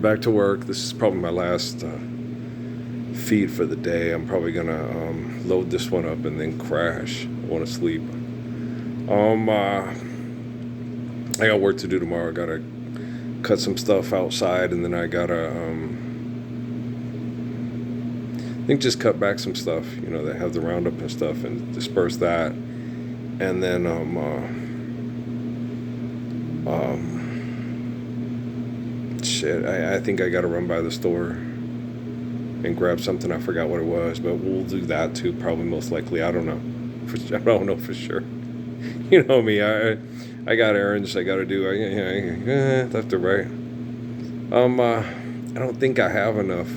back to work. This is probably my last feed for the day. I'm probably gonna load this one up and then crash. I want to sleep. I got work to do tomorrow. I gotta cut some stuff outside, and then I gotta I think just cut back some stuff. You know, that have the roundup and stuff, and disperse that, and then shit. I think I gotta run by the store and grab something. I forgot what it was, but we'll do that too. Probably, most likely. I don't know. I don't know for sure. You know me. I got errands I gotta do. Left or right. I don't think I have enough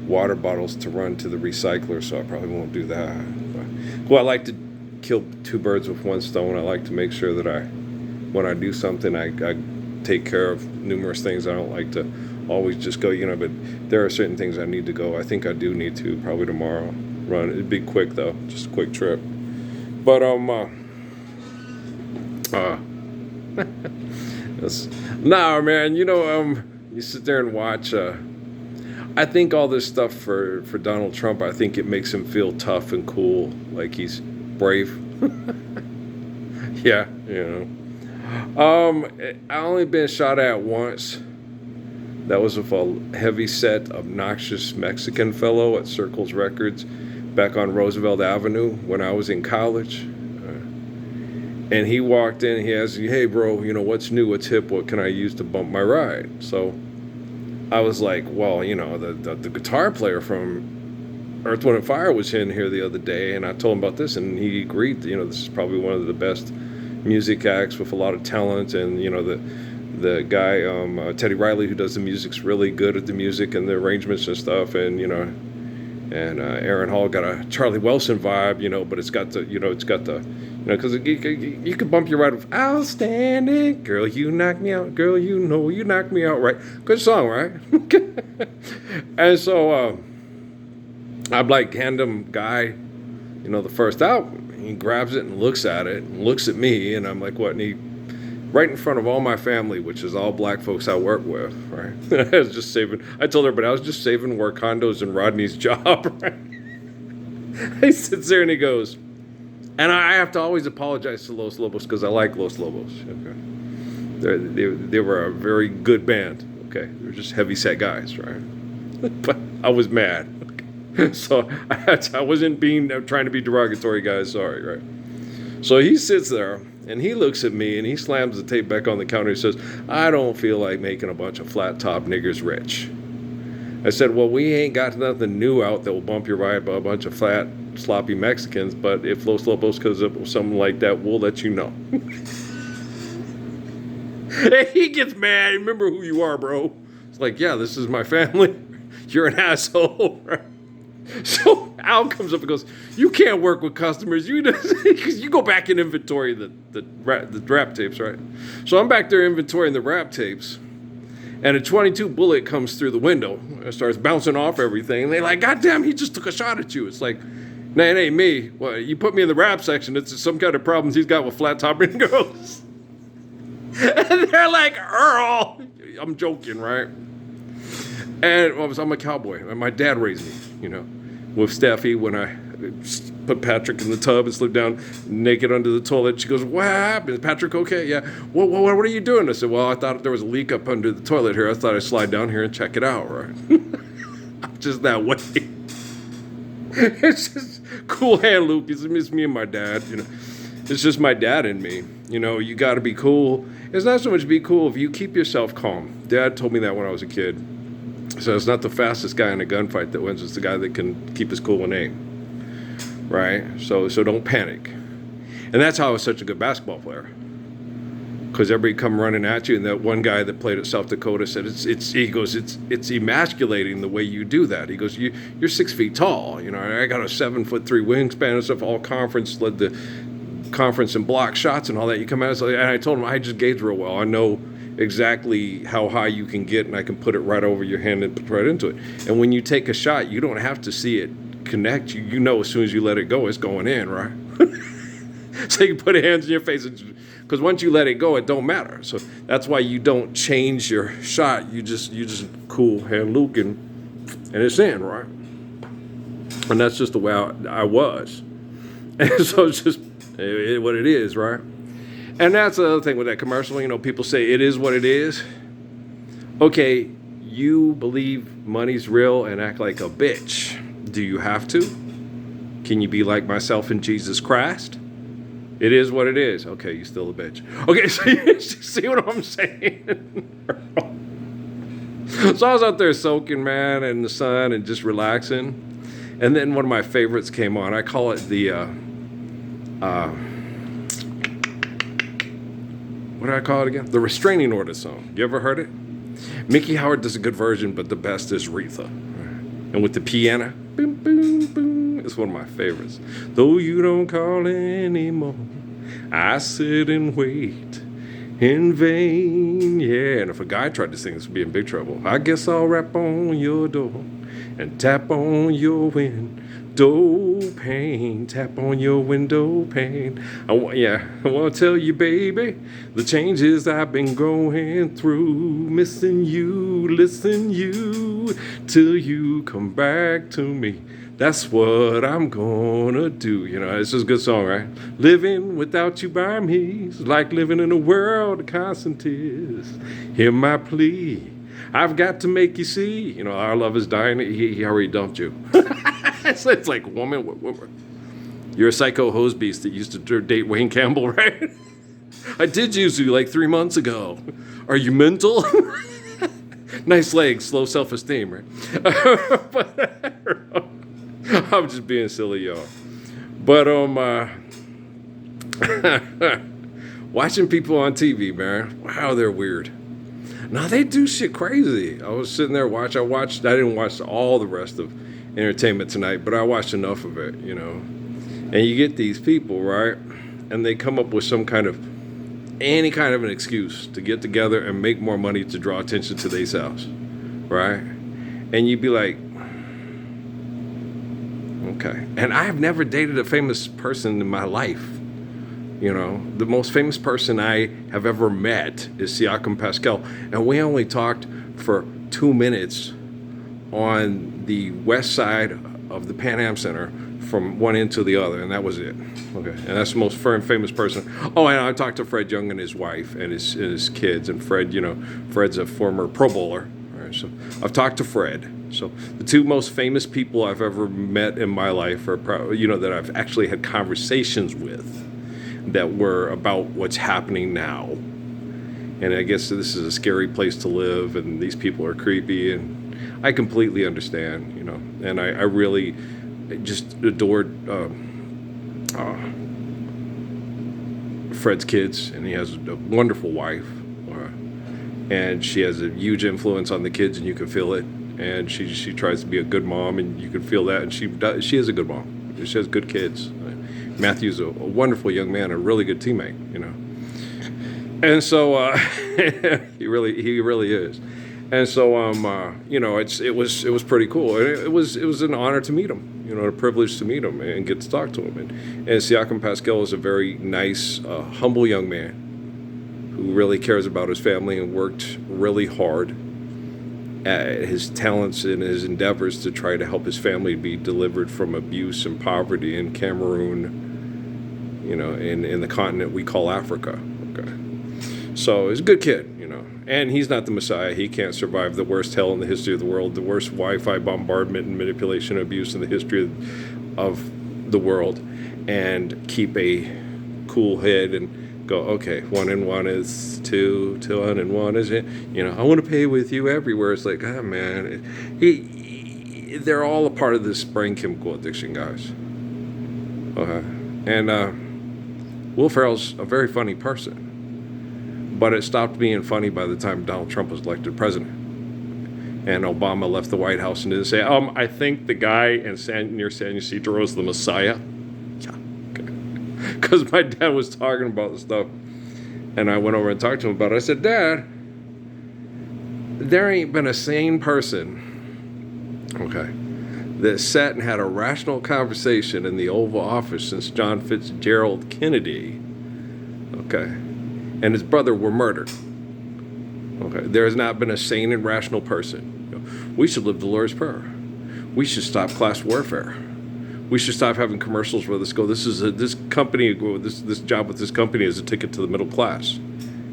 water bottles to run to the recycler, so I probably won't do that. Well, I like to kill two birds with one stone. I like to make sure that when I do something, I take care of numerous things. I don't like to always just go, but there are certain things I need to go. I think I do need to probably tomorrow run. It'd be quick though, just a quick trip. But nah, man. You sit there and watch. I think all this stuff for Donald Trump, I think it makes him feel tough and cool, like he's brave. Yeah, I only been shot at once. That was with a heavy-set, obnoxious Mexican fellow at Circles Records back on Roosevelt Avenue when I was in college. And he walked in, he asked me, "Hey, bro, what's new, what's hip, what can I use to bump my ride?" So I was like, well, the guitar player from Earth, Wind & Fire was in here the other day, and I told him about this, and he agreed, this is probably one of the best music acts with a lot of talent, and, the guy, Teddy Riley, who does the music's really good at the music and the arrangements and stuff, and, and Aaron Hall got a Charlie Wilson vibe, but it's got the, because you can bump your ride with "Outstanding, girl, you knock me out, girl, you knock me out," right? Good song, right? And so I'm like, hand him guy, the first album. He grabs it and looks at it and looks at me, and I'm like, what? And he, right in front of all my family, which is all black folks I work with, right? I was just saving. I told everybody I was just saving work condos and Rodney's job. Right? He sits there and he goes. And I have to always apologize to Los Lobos because I like Los Lobos. Okay, they were a very good band. Okay, they were just heavy set guys, right? But I was mad, okay? So I wasn't trying to be derogatory, guys. Sorry, right? So he sits there and he looks at me and he slams the tape back on the counter. He says, "I don't feel like making a bunch of flat top niggers rich." I said, "Well, we ain't got nothing new out that will bump your ride by a bunch of flat, sloppy Mexicans, but if Los Lobos comes up with something like that, we'll let you know." He gets mad. Remember who you are, bro. It's like, yeah, this is my family. You're an asshole, right? So Al comes up and goes, "You can't work with customers. Because you go back and inventory the rap tapes, right?" So I'm back there inventorying the rap tapes. And a 22 bullet comes through the window and starts bouncing off everything. And they're like, "God damn, he just took a shot at you." It's like, "Nah, it ain't me. Well, you put me in the rap section. It's some kind of problems he's got with flat top girls." And they're like, "Earl." I'm joking, right? And I'm a cowboy. And my dad raised me, with Steffi when I put Patrick in the tub and slid down naked under the toilet. She goes, "What happened? Is Patrick okay?" "Yeah." "What are you doing?" I said, "Well, I thought there was a leak up under the toilet here. I thought I'd slide down here and check it out," right? I'm just that way. It's just cool hand, Luke. It's me and my dad, It's just my dad and me. You got to be cool. It's not so much be cool if you keep yourself calm. Dad told me that when I was a kid. So it's not the fastest guy in a gunfight that wins. It's the guy that can keep his cool and aim. Right? So don't panic. And that's how I was such a good basketball player. Because everybody come running at you, and that one guy that played at South Dakota said, it's emasculating the way you do that. He goes, you're 6 feet tall. I got a 7'3" wingspan and stuff, all conference, led the conference in block shots and all that. You come out, and I told him, I just gauge real well. I know exactly how high you can get, and I can put it right over your hand and put right into it. And when you take a shot, you don't have to see it connect. You know as soon as you let it go, it's going in, right? So you can put hands in your face and Because once you let it go, it don't matter. So that's why you don't change your shot. You just cool hand Luke and it's in, right? And that's just the way I was. And so it's just what it is, right? And that's the other thing with that commercial. You know, people say it is what it is. Okay, you believe money's real and act like a bitch. Do you have to? Can you be like myself in Jesus Christ? It is what it is. Okay, you still a bitch. Okay, so you see what I'm saying? So I was out there soaking, man, in the sun and just relaxing. And then one of my favorites came on. I call it the, what do I call it again? The Restraining Order song. You ever heard it? Mickey Howard does a good version, but the best is Aretha. And with the piano, boom, boom, boom. It's one of my favorites. Though you don't call anymore, I sit and wait in vain. Yeah, and if a guy tried to sing this, would be in big trouble. I guess I'll rap on your door and tap on your window pane. Tap on your window pane. I want to tell you, baby, the changes I've been going through. Missing you, listen you, till you come back to me. That's what I'm gonna do. You know, this is a good song, right? Living without you by me is like living in a world of constancies. Hear my plea. I've got to make you see. You know, our love is dying. He already dumped you. It's like, woman. You're a psycho hose beast that used to date Wayne Campbell, right? I did use you like 3 months ago. Are you mental? Nice legs, low self-esteem, right? But, I'm just being silly, y'all. But watching people on TV, man, wow, they're weird. Now they do shit crazy. I was sitting there I didn't watch all the rest of Entertainment Tonight, but I watched enough of it, you know. And you get these people, right? And they come up with any kind of an excuse to get together and make more money to draw attention to themselves, right? And you'd be like, okay. And I have never dated a famous person in my life. You know, the most famous person I have ever met is Siakam Pascal. And we only talked for 2 minutes on the west side of the Pan Am Center from one end to the other, and that was it. Okay, and that's the most famous person. Oh, and I talked to Fred Young and his wife and his kids. And Fred, you know, Fred's a former Pro Bowler. Right, so I've talked to Fred. So the two most famous people I've ever met in my life are, you know, that I've actually had conversations with that were about what's happening now. And I guess this is a scary place to live, and these people are creepy, and I completely understand, you know. And I really just adored Fred's kids, and he has a wonderful wife, and she has a huge influence on the kids, and you can feel it. And she tries to be a good mom, and you can feel that. And she is a good mom. She has good kids. Matthew's a wonderful young man, a really good teammate, you know. And so he really is. And so you know, it was pretty cool. And it was an honor to meet him, you know, a privilege to meet him and get to talk to him. And Siakam Pascal is a very nice, humble young man who really cares about his family and worked really hard at his talents and his endeavors to try to help his family be delivered from abuse and poverty in Cameroon, you know, in the continent we call Africa. Okay. So he's a good kid, you know, and he's not the Messiah. He can't survive the worst hell in the history of the world, the worst Wi-Fi bombardment and manipulation and abuse in the history of the world, and keep a cool head and go, okay, 1 and 1 is 2, 2 and 1 is it? You know, I want to pay with you everywhere. It's like, oh man, they're all a part of this brain chemical addiction, guys. Okay, and Will Ferrell's a very funny person, but it stopped being funny by the time Donald Trump was elected president, and Obama left the White House and didn't say, I think the guy near San Ysidro is the Messiah. Because my dad was talking about the stuff, and I went over and talked to him about it. I said, Dad, there ain't been a sane person, okay, that sat and had a rational conversation in the Oval Office since John Fitzgerald Kennedy, okay, and his brother were murdered. Okay, there has not been a sane and rational person. We should live the Lord's Prayer. We should stop class warfare. We should stop having commercials where this go. This company. This job with this company is a ticket to the middle class.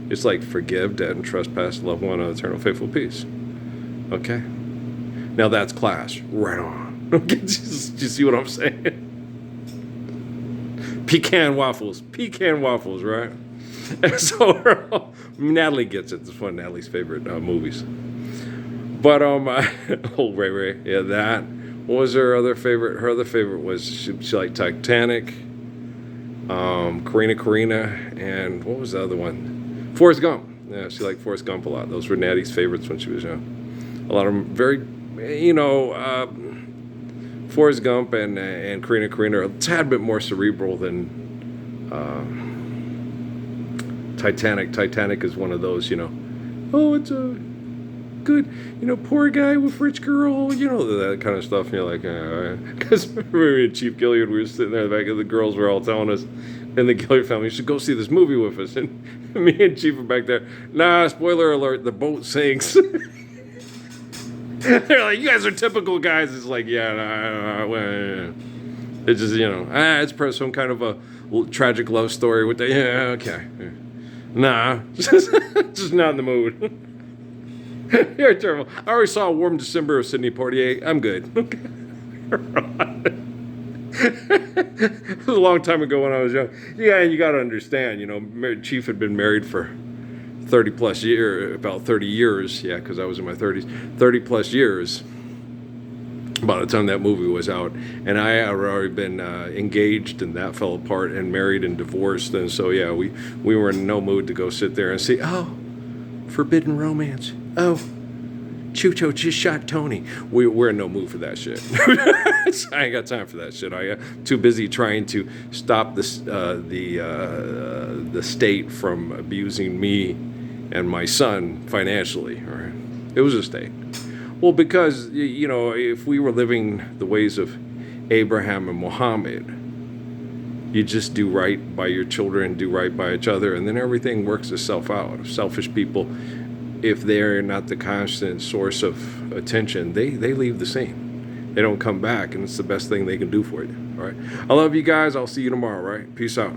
It's like forgive, debt, and trespass, love one, eternal, faithful peace. Okay, now that's class. Right on. Okay, do you see what I'm saying? Pecan waffles, right? And so Natalie gets it. It's one of Natalie's favorite movies. But old Ray Ray, yeah, that. What was her other favorite? Her other favorite was she liked Titanic, Karina, and what was the other one? Forrest Gump. Yeah, she liked Forrest Gump a lot. Those were Natty's favorites when she was young. A lot of them very, Forrest Gump and Karina are a tad bit more cerebral than Titanic. Titanic is one of those, oh, it's a good, poor guy with rich girl, that kind of stuff. And you're like, all right. Because remember at Chief Gilliard, we were sitting there, the back of the girls were all telling us, and the Gilliard family, you should go see this movie with us. And me and Chief were back there, nah, spoiler alert, the boat sinks. They're like, you guys are typical guys. It's like, yeah, it's just, it's some kind of a tragic love story with the, yeah, okay. Nah, just not in the mood. You're terrible. I already saw a Warm December of Sidney Poitier. I'm good. It was a long time ago when I was young. Yeah, and you got to understand, Chief had been married for 30 plus years, about 30 years. Yeah, because I was in my 30s. 30 plus years by the time that movie was out. And I had already been engaged, and that fell apart, and married and divorced. And so, yeah, we were in no mood to go sit there and see, oh, Forbidden Romance. Oh, Chucho just shot Tony. We're in no mood for that shit. I ain't got time for that shit. I got too busy trying to stop the state from abusing me and my son financially. Right? It was a state. Well, because if we were living the ways of Abraham and Muhammad, you just do right by your children, do right by each other, and then everything works itself out. Selfish people, if they're not the constant source of attention, they leave the scene. They don't come back, and it's the best thing they can do for you. All right. I love you guys. I'll see you tomorrow. Right. Peace out.